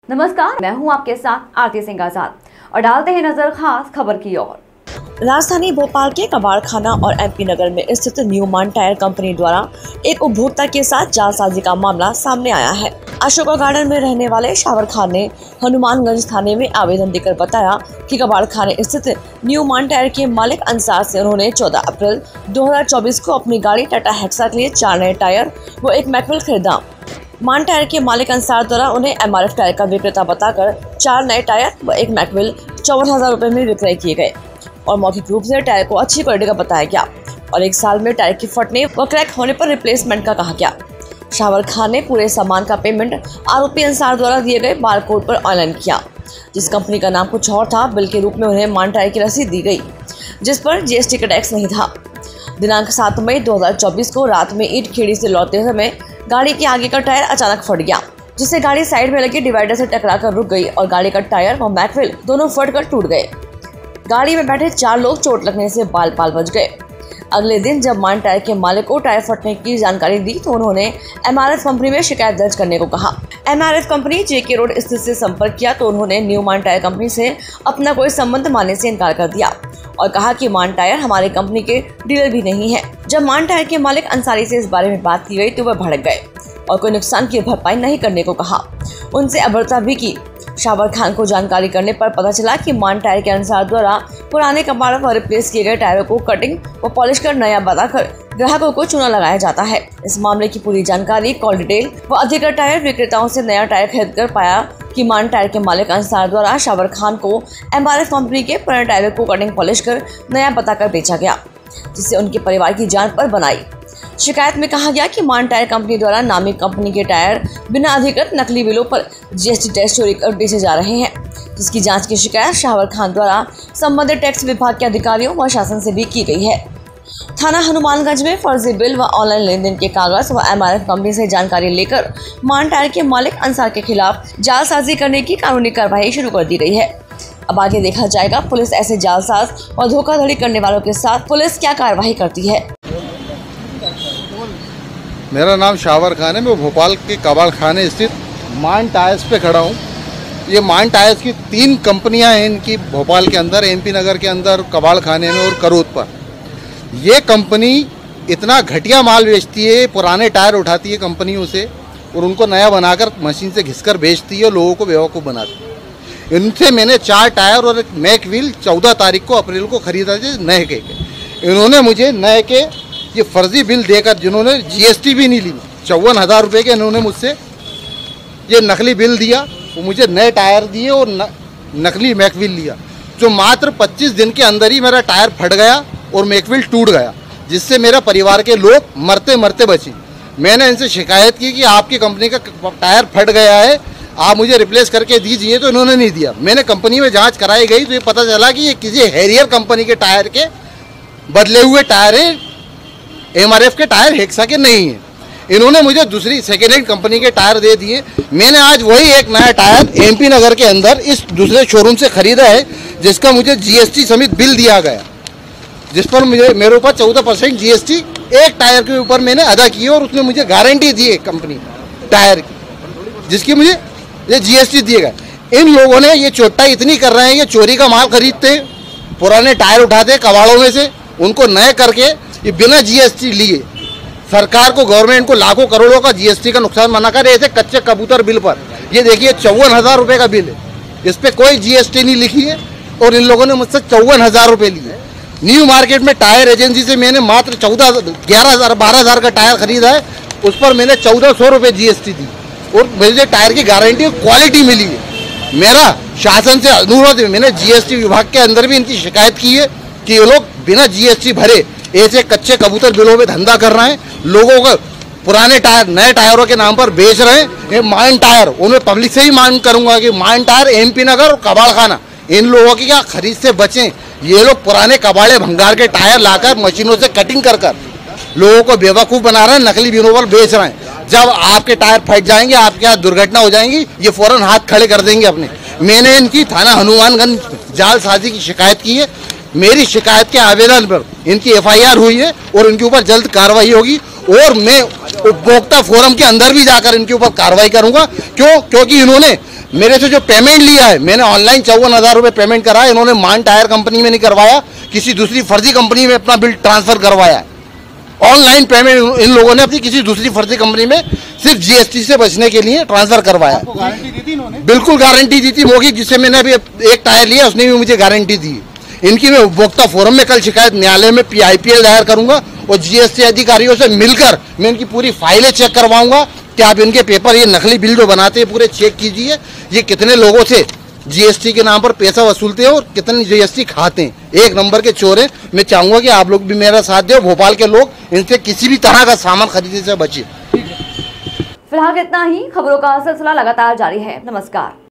नमस्कार, मैं हूं आपके साथ आरती सिंह आजाद और डालते हैं नजर खास खबर की ओर। राजधानी भोपाल के कबाड़खाना और एमपी नगर में स्थित न्यूमान टायर कंपनी द्वारा एक उपभोक्ता के साथ जालसाजी का मामला सामने आया है। अशोका गार्डन में रहने वाले शावर खान ने हनुमानगंज थाने में आवेदन देकर बताया कि कबाड़खाने स्थित न्यूमान टायर के मालिक अंसार से उन्होंने 14 अप्रैल 2024 को अपनी गाड़ी टाटा हेक्सा के लिए 4 नए टायर व एक मैकविल खरीदा। मान टायर के मालिक अंसार द्वारा उन्हें एमआरएफ टायर का विक्रेता बताकर 4 नए टायर व एक मैकविल 54,000 रुपए में विक्रय किए गए और मौखिक रूप से टायर को अच्छी क्वालिटी का बताया गया और 1 साल में टायर की फटने व क्रैक होने पर रिप्लेसमेंट का कहा गया। शावर खान ने पूरे सामान का पेमेंट आरोपी अंसार द्वारा दिए गए बारकोड पर ऑनलाइन किया, जिस कंपनी का नाम कुछ और था। बिल के रूप में उन्हें मान टायर की रसीद दी गई, जिस पर जीएसटी का टैक्स नहीं था। दिनांक 7 मई 2024 को रात में ईंट खेड़ी से लौटते समय गाड़ी के आगे का टायर अचानक फट गया, जिससे गाड़ी साइड में लगे डिवाइडर से टकराकर रुक गई और गाड़ी का टायर व मैकविल दोनों फटकर टूट गए। गाड़ी में बैठे 4 लोग चोट लगने से बाल बाल बच गए। अगले दिन जब मान टायर के मालिक को टायर फटने की जानकारी दी तो उन्होंने एमआरएफ कंपनी में शिकायत दर्ज करने को कहा। एमआरएफ कंपनी जेके रोड स्थित से संपर्क किया तो उन्होंने न्यू मान टायर कंपनी से अपना कोई संबंध मानने से इनकार कर दिया और कहा कि मान टायर हमारी कंपनी के डीलर भी नहीं है। जब मान टायर के मालिक अंसारी से इस बारे में बात की गई तो वह भड़क गए और कोई नुकसान की भरपाई नहीं करने को कहा। उनसे अभद्रता भी की। शावर खान को जानकारी करने पर पता चला कि मान टायर के अंसार द्वारा पुराने कबाड़ पर रिप्लेस किए गए टायरों को कटिंग व पॉलिश कर नया बताकर ग्राहकों को चूना लगाया जाता है। इस मामले की पूरी जानकारी, कॉल डिटेल व अधिकृत टायर विक्रेताओं से नया टायर खरीद कर पाया कि मान टायर के मालिक अंसार द्वारा शावर खान को एमआरएफ कंपनी के पुराने टायरों को कटिंग पॉलिश कर नया बताकर बेचा गया, जिससे उनके परिवार की जान पर बनाई। शिकायत में कहा गया कि मान टायर कंपनी द्वारा नामी कंपनी के टायर बिना अधिकृत नकली बिलों पर जीएसटी टैक्स चोरी कर बेचे जा रहे हैं, जिसकी जांच की शिकायत शावर खान द्वारा संबंधित टैक्स विभाग के अधिकारियों व शासन से भी की गई है। थाना हनुमानगंज में फर्जी बिल व ऑनलाइन लेन देन के कागज व एमआरएफ कंपनी से जानकारी लेकर मान टायर के मालिक अंसार के खिलाफ जालसाजी करने की कानूनी कार्रवाई शुरू कर दी गई है। अब आगे देखा जाएगा पुलिस ऐसे जालसाज और धोखाधड़ी करने वालों के साथ पुलिस क्या कार्रवाई करती है। मेरा नाम शावर खान है। मैं भोपाल के कबाड़खाने स्थित मान टायर्स पे खड़ा हूँ। ये मान टायर्स की 3 कंपनियां हैं इनकी भोपाल के अंदर, एमपी नगर के अंदर, कबाड़खाने में और करोत पर। ये कंपनी इतना घटिया माल बेचती है, पुराने टायर उठाती है कंपनियों से और उनको नया बनाकर मशीन से घिसकर बेचती है और लोगों को बेवकूफ़ बनाती है। इनसे मैंने 4 टायर और एक मैक व्हील 14 तारीख को अप्रैल को खरीदा थे नए के। इन्होंने मुझे नए के ये फर्जी बिल देकर, जिन्होंने जीएसटी भी नहीं ली, 54,000 रुपये के इन्होंने मुझसे ये नकली बिल दिया। वो मुझे नए टायर दिए और नकली मैकविल लिया, जो मात्र 25 दिन के अंदर ही मेरा टायर फट गया और मैकविल टूट गया, जिससे मेरा परिवार के लोग मरते मरते बचे। मैंने इनसे शिकायत की कि आपकी कंपनी का टायर फट गया है, आप मुझे रिप्लेस करके दीजिए, तो इन्होंने नहीं दिया। मैंने कंपनी में जाँच कराई गई तो ये पता चला कि ये किसी हैरियर कंपनी के टायर के बदले हुए टायर है, एमआरएफ के टायर हेक्सा के नहीं है। इन्होंने मुझे दूसरी सेकेंड हैंड कंपनी के टायर दे दिए। मैंने आज वही एक नया टायर एमपी नगर के अंदर इस दूसरे शोरूम से खरीदा है, जिसका मुझे जीएसटी समेत बिल दिया गया, जिस पर मेरे ऊपर 14% जीएसटी एक टायर के ऊपर मैंने अदा की और उसने मुझे गारंटी दी है कंपनी टायर की, जिसकी मुझे ये जीएसटी दिए गए। इन लोगों ने ये चोट्टा इतनी कर रहे हैं, ये चोरी का माल खरीदते, पुराने टायर उठाते कबाड़ों में से, उनको नए करके ये बिना जीएसटी लिए सरकार को, गवर्नमेंट को लाखों करोड़ों का जीएसटी का नुकसान मना करे ऐसे कच्चे कबूतर बिल पर। ये देखिए 54,000 रुपये का बिल है, इस पर कोई जीएसटी नहीं लिखी है और इन लोगों ने मुझसे 54,000 रुपये लिए। न्यू मार्केट में टायर एजेंसी से मैंने मात्र 12,000 का टायर खरीदा है, उस पर मैंने 1,400 रुपये जीएसटी दी और मुझे टायर की गारंटी और क्वालिटी मिली है। मेरा शासन से अनुरोध है, मैंने जीएसटी विभाग के अंदर भी इनकी शिकायत की है कि ये लोग बिना जीएसटी भरे ऐसे कच्चे कबूतर बिलों में धंधा कर रहे हैं, लोगों को पुराने टायर नए टायरों के नाम पर बेच रहे हैं। ये मान टायर, उन्हें पब्लिक से ही मांग करूंगा कि मान टायर, एमपी नगर और कबाड़खाना, इन लोगों की क्या खरीद से बचें। ये लोग पुराने कबाड़े भंगार के टायर लाकर मशीनों से कटिंग कर लोगों को बेवकूफ़ बना रहे हैं, नकली बिलों पर बेच रहे हैं। जब आपके टायर फट जाएंगे, आपके यहाँ दुर्घटना हो जाएंगी, ये फौरन हाथ खड़े कर देंगे अपने। मैंने इनकी थाना हनुमानगंज जालसाजी की शिकायत की है। मेरी शिकायत के आवेदन पर इनकी एफआईआर हुई है और इनके ऊपर जल्द कार्रवाई होगी और मैं उपभोक्ता फोरम के अंदर भी जाकर इनके ऊपर कार्रवाई करूंगा। क्योंकि इन्होंने मेरे से जो पेमेंट लिया है, मैंने ऑनलाइन 54,000 रुपये पेमेंट करा है, इन्होंने मान टायर कंपनी में नहीं करवाया, किसी दूसरी फर्जी कंपनी में अपना बिल ट्रांसफर करवाया। ऑनलाइन पेमेंट इन लोगों ने अपनी किसी दूसरी फर्जी कंपनी में सिर्फ जीएसटी से बचने के लिए ट्रांसफर करवाया। गारंटी दी थी इन्होंने? बिल्कुल गारंटी दी थी। मोगी जिससे मैंने अभी एक टायर लिया उसने भी मुझे गारंटी दी। इनकी मैं उपभोक्ता फोरम में कल शिकायत न्यायालय में PIPL दायर करूंगा और जीएसटी अधिकारियों से मिलकर मैं इनकी पूरी फाइलें चेक करवाऊंगा कि आप इनके पेपर, ये नकली बिल जो बनाते हैं पूरे चेक कीजिए, ये कितने लोगों से जीएसटी के नाम पर पैसा वसूलते हैं और कितनी जीएसटी खाते हैं। एक नंबर के चोर हैं। मैं चाहूंगा कि आप लोग भी मेरा साथ दें, भोपाल के लोग इनसे किसी भी तरह का सामान खरीदने से बचे। फिलहाल इतना ही। खबरों का सिलसिला लगातार जारी है। नमस्कार।